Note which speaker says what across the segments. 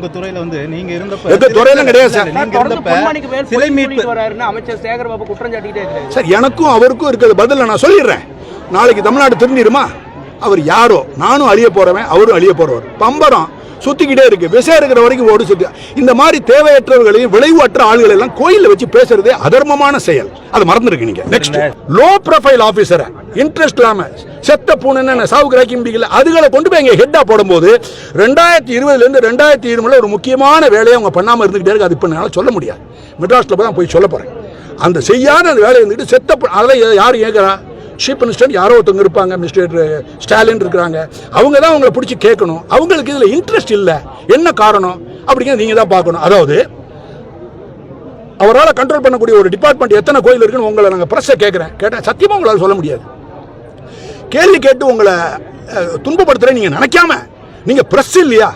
Speaker 1: உங்க துறையில வந்து நீங்க இருந்தப்ப
Speaker 2: எங்க துறையில கிடையாது சார்.
Speaker 1: நீங்க இருந்தப்ப சிலை மீட்பு
Speaker 3: வராருன்னு அமைச்சர் சேகர் பாபு குற்றம் சாட்டிட்டே இருக்காரு
Speaker 2: சார். எனக்கும் அவருக்கும் இருக்கிறது பதில் நான் சொல்லிடுறேன். நாளைக்கு தமிழ்நாடு திரும்பிடுமா? அவர் யாரோ, நானும் அழிய போறவன், அவரும் அழிய போறவர். பம்பரம் சுத்திக்கிட்டே இருக்கு, விஷயம் இருக்கிற வரைக்கும் ஓடு சுத்தி. இந்த மாதிரி தேவையற்றவர்களையும் விளைவற்ற ஆளுகளை எல்லாம் கோயில வச்சு பேசுறதே அதர்மமான செயல். அது மறந்துருக்கு நீங்க. நெக்ஸ்ட், லோ ப்ரொஃபைல் ஆபீசரை இன்ட்ரெஸ்ட் இல்லாம செத்த பூனை சாவுக்கு ராக்கிம்பிக்கல அதுகளை கொண்டு போய் எங்க ஹெட்டா போடும்போது 2020 இருந்து 2020 ஒரு முக்கியமான வேலையை அவங்க பண்ணாம இருந்துகிட்டே இருக்கு. அது இப்ப என்னால சொல்ல முடியாது. மெட்ராஸ்ல போய் சொல்ல போறேன். அந்த செய்யாத அந்த வேலையை இருந்துட்டு செத்த அதெல்லாம் யாரும் கேட்கறா? சீஃப் மினிஸ்டர் யாரோ ஒருத்தவங்க இருப்பாங்க, மினிஸ்டர் ஸ்டாலின் இருக்கிறாங்க, அவங்க தான் அவங்களை பிடிச்சி கேட்கணும். அவங்களுக்கு இதில் இன்ட்ரெஸ்ட் இல்லை, என்ன காரணம் அப்படிங்கிறத நீங்கள் தான் பார்க்கணும். அதாவது அவரால் கண்ட்ரோல் பண்ணக்கூடிய ஒரு டிபார்ட்மெண்ட் எத்தனை கோயில் இருக்குன்னு உங்களை நாங்கள் ப்ரெஸ்ஸை கேட்டேன். சத்தியமாக உங்களால் சொல்ல முடியாது. கேள்வி கேட்டு உங்களை துன்பப்படுத்துகிறேன் நீங்கள் நினைக்காம, நீங்கள் ப்ரெஸ் இல்லையா?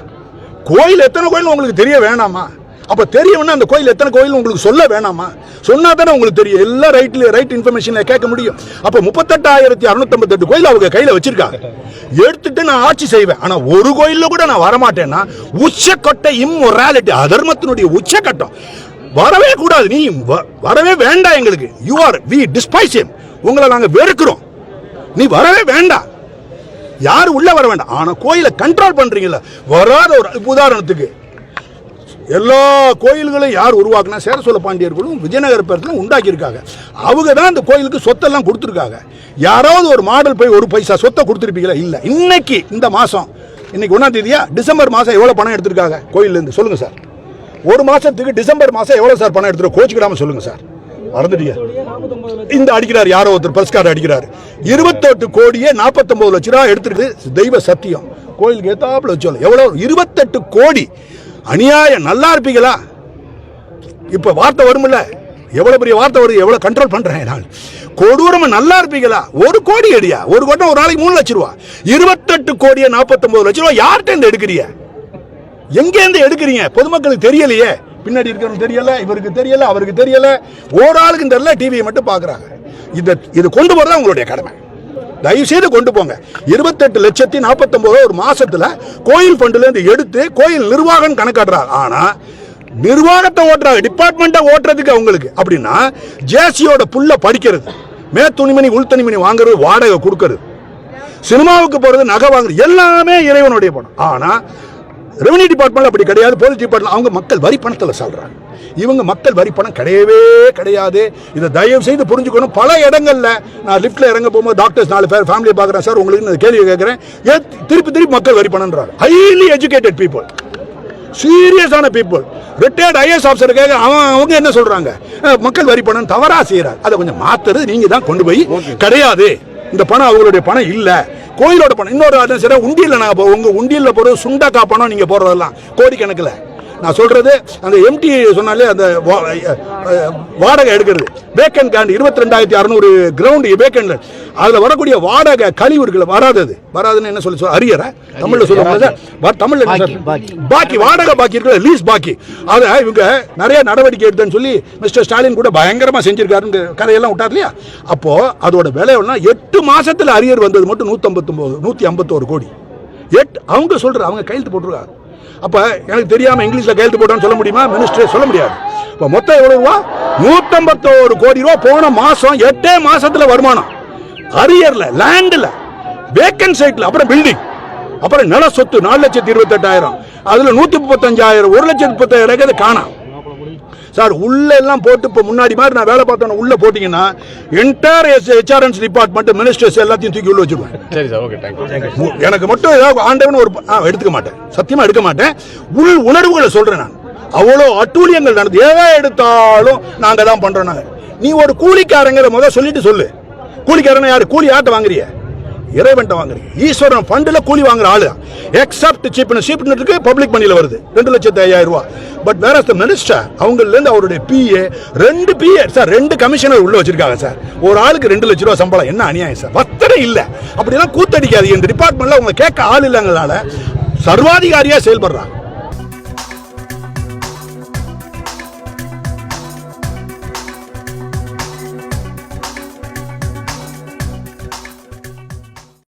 Speaker 2: கோயில் எத்தனை கோயில் உங்களுக்கு தெரிய வேணாமா? அப்போ தெரியணும்னா அந்த கோயில் எத்தனை கோயில் உங்களுக்கு சொல்ல வேணாமா? சொன்னா தானே உங்களுக்கு தெரியும். எல்லாம் ரைட் இன்ஃபர்மேஷன்ல கேட்க முடியும். அப்போ 38,658 கோயில் அவங்க கையில வச்சிருக்காங்க. எடுத்துட்டு நான் ஆட்சி செய்வேன். ஆனா ஒரு கோயில்ல கூட நான் வரமாட்டேன்னா உச்சக்கட்ட இம்மொராலிட்டி, அதர்மத்தினுடைய உச்சக்கட்டம். வரவே கூடாது. நீ வரவே வேண்டாம் எங்களுக்கு. We despise him. உங்களை நாங்க வெறுக்கிறோம். நீ வரவே வேண்டாம். யாரும் உள்ள வர வேண்டாம். ஆனா கோயிலை கண்ட்ரோல் பண்றீங்கல்ல, வராத ஒரு உதாரணத்துக்கு எல்லா கோயில்களையும் யார் உருவாக்குனா சேரசோழ பாண்டியர்களும் விஜயநகர பேரத்திலும் உண்டாக்கியிருக்காங்க. அவங்க தான் அந்த கோயிலுக்கு சொத்தெல்லாம் கொடுத்துருக்காங்க. யாராவது ஒரு மாடல் போய் ஒரு பைசா சொத்தை கொடுத்துருப்பீங்களா? இல்லை. இன்னைக்கு இந்த மாதம், இன்னைக்கு 1ஆம் தேதியா, டிசம்பர் மாதம் எவ்வளோ பணம் எடுத்திருக்காங்க கோயிலேருந்து சொல்லுங்க சார். ஒரு மாதத்துக்கு டிசம்பர் மாதம் எவ்வளோ சார் பணம் எடுத்துரு? கோச்சிக்கிடாமல் சொல்லுங்க சார். மறந்துட்டீங்க. இந்த அடிக்கிறார் யாரோ ஒருத்தர் பரிஸ்கார் அடிக்கிறார். 28 கோடியே 49 லட்ச ரூபா எடுத்துருக்கு. தெய்வ சத்தியம் கோயிலுக்கு ஏத்தாப்புல வச்சோம். எவ்வளோ? 28 கோடி. அநியாயம். நல்லா இருப்பீங்களா? இப்ப வார்த்தை வரும்ல, எவ்வளவு பெரிய வார்த்தை வருது, எவ்வளவு கண்ட்ரோல் பண்றேன் நான். கொடூரமா நல்லா இருப்பீங்களா? 1 கோடி அடியா, ஒரு கோட்டம் ஒரு நாளைக்கு 3 லட்சம் ரூபா. 28 கோடியே 49 லட்சம் ரூபா யார்கிட்ட இருந்து எடுக்கிறீங்க? எங்க இருந்து எடுக்கிறீங்க? பொதுமக்களுக்கு தெரியலையே. பின்னாடி இருக்கிறவங்க தெரியல, இவருக்கு தெரியல, அவருக்கு தெரியல, ஒரு ஆளுக்கு தெரியல. டிவியை மட்டும் பாக்குறாங்க. இது கொண்டு போறதா உங்களுடைய கடமை. தயவு செய்து கொண்டு போங்க. 28,49,000 ஒரு மாசத்துல கோயில் ஃபண்ட்ல இருந்து எடுத்து கோயில் நிர்வாகம் கணக்காடுறாங்க. ஆனா நிர்வாகத்தை ஓட்டுறாங்க, டிபார்ட்மெண்ட்டை ஓட்டுறதுக்கு அவங்களுக்கு. அப்படின்னா ஜேசியோட புள்ள படிக்கிறது, மே துணிமணி உள் துணிமணி வாங்குறது, வாடகை கொடுக்கறது, சினிமாவுக்கு போறது, நகை வாங்குறது, எல்லாமே இறைவனுடைய பணம். ஆனா ரெவன்யூ டிபார்ட்மெண்ட் அப்படி கிடையாது. போலீஸ் டிபார்ட்மெண்ட் அவங்க மக்கள் வரி பணத்தில் சொல்றாங்க. இவங்க மக்கள் வரி பணம் கிடையவே கிடையாது. இதை தயவு செய்து புரிஞ்சுக்கணும். பல இடங்கள்ல நான் லிப்ட்ல இறங்க போகும்போது டாக்டர்ஸ் 4 பேர் ஃபேமிலியை பார்க்குறேன் சார், உங்களுக்கு கேள்வி கேட்குறேன். திருப்பி மக்கள் வரி பணம்ன்றாங்க. ஹைலி எஜுகேட்டட் பீப்புள், சீரியஸான பீப்புள், ரிட்டையர்ட் ஐஏஎஸ் ஆஃபீஸர் கேட்க அவங்க என்ன சொல்றாங்க? மக்கள் வரி பணம் தவறா செய்யறாங்க. அதை கொஞ்சம் மாத்துறது நீங்க தான் கொண்டு போய். கிடையாது, இந்த பணம் அவங்களுடைய பணம் இல்ல, கோயிலோட பணம். இன்னொரு சரி, உண்டியல்ல நாங்க உங்க உண்டியல்ல போறது சுண்டக்கா பணம், நீங்க போறதெல்லாம் கோடிக்கணக்கில். நான் சொல்றது அந்த எம்டி சொன்னாலே அந்த வாடகை எடுக்கிறது, வேக்கன் கேண்ட் 22,600 கிரவுண்ட் வேக்கன்ல, அதுல வரக்கூடிய வாடகை கழிவு இருக்குல்ல, வராதுன்னு என்ன சொல்லி அரியற தமிழ்ல சொல்லுவாங்க. தமிழ்ல பாக்கி வாடகை பாக்கி இருக்குல்ல, லீஸ் பாக்கி, அதை இவங்க நிறைய நடவடிக்கை எடுத்தேன்னு சொல்லி மிஸ்டர் ஸ்டாலின் கூட பயங்கரமா செஞ்சிருக்காரு, கதையெல்லாம் விட்டார் இல்லையா? அப்போ அதோட விலை 8 மாசத்துல அரியர் வந்தது மட்டும் 151 கோடி. அவங்க சொல்ற, அவங்க கையெழுத்து போட்டுருக்காங்க. அப்ப எனக்கு தெரியாம இங்கிலீஷ்ல கையெழுத்து போட்டான்னு சொல்ல முடியுமா? மினிஸ்டர் சொல்ல முடியாது. இப்ப மொத்தம் எவ்வளவு ரூபா? 151 கோடி ரூபா போன மாசம் 8 மாசத்துல வருமானம். அரியர்ல, லேண்ட்ல, வேக்கன் சைட்ல, அப்புறம் பில்டிங், அப்புறம் நில சொத்து 4,28,000, அதுல 135,000, 1,35,000 காணாம் சார். உள்ள எல்லாம் போட்டு இப்ப முன்னாடி மாதிரி நான் வேலை பார்த்தோம், உள்ள போட்டீங்கன்னா என்டையர் HRNS டிபார்ட்மெண்ட் மினிஸ்டர்ஸ் எல்லாத்தையும் தூக்கி உள்ள வச்சிருவேன். சரி சார், ஓகே, தேங்க்யூ. எனக்கு மட்டும் ஏதாவது ஆண்டவன் ஒரு எடுத்துக்க மாட்டேன், சத்தியமா எடுக்க மாட்டேன். உள் உணர்வுகளை சொல்றேன் நான். அவ்வளோ அட்டூழியங்கள் நடந்து எதை எடுத்தாலும் நாங்க தான் பண்றோம். நாங்க, நீ ஒரு கூலிக்காரங்கிற முதல் சொல்லிட்டு சொல்லு. கூலிக்காரன் யாரு? கூலி ஆட்ட வாங்குறிய? இறைவன்ட்ட வாங்குறீங்க. ஈஸ்வரன் ஃபண்டில் கூலி வாங்குற ஆளு. எக்ஸப்ட் சீப்னருக்கு பப்ளிக் மணியில் வருது 2,05,000 ரூபா. பட் வேற மினிஸ்டர் அவங்கலேருந்து அவருடைய பிஏ 2 பிஏ சார், 2 கமிஷனர் உள்ள வச்சிருக்காங்க சார். ஒரு ஆளுக்கு 2 லட்ச ரூபா சம்பளம். என்ன அநியாயம் சார்? வத்தனை இல்லை. அப்படிலாம் கூத்தடிக்காது. இந்த டிபார்ட்மெண்ட்ல அவங்க கேட்க ஆள் இல்லைங்களால சர்வாதிகாரியா செயல்படுறாங்க.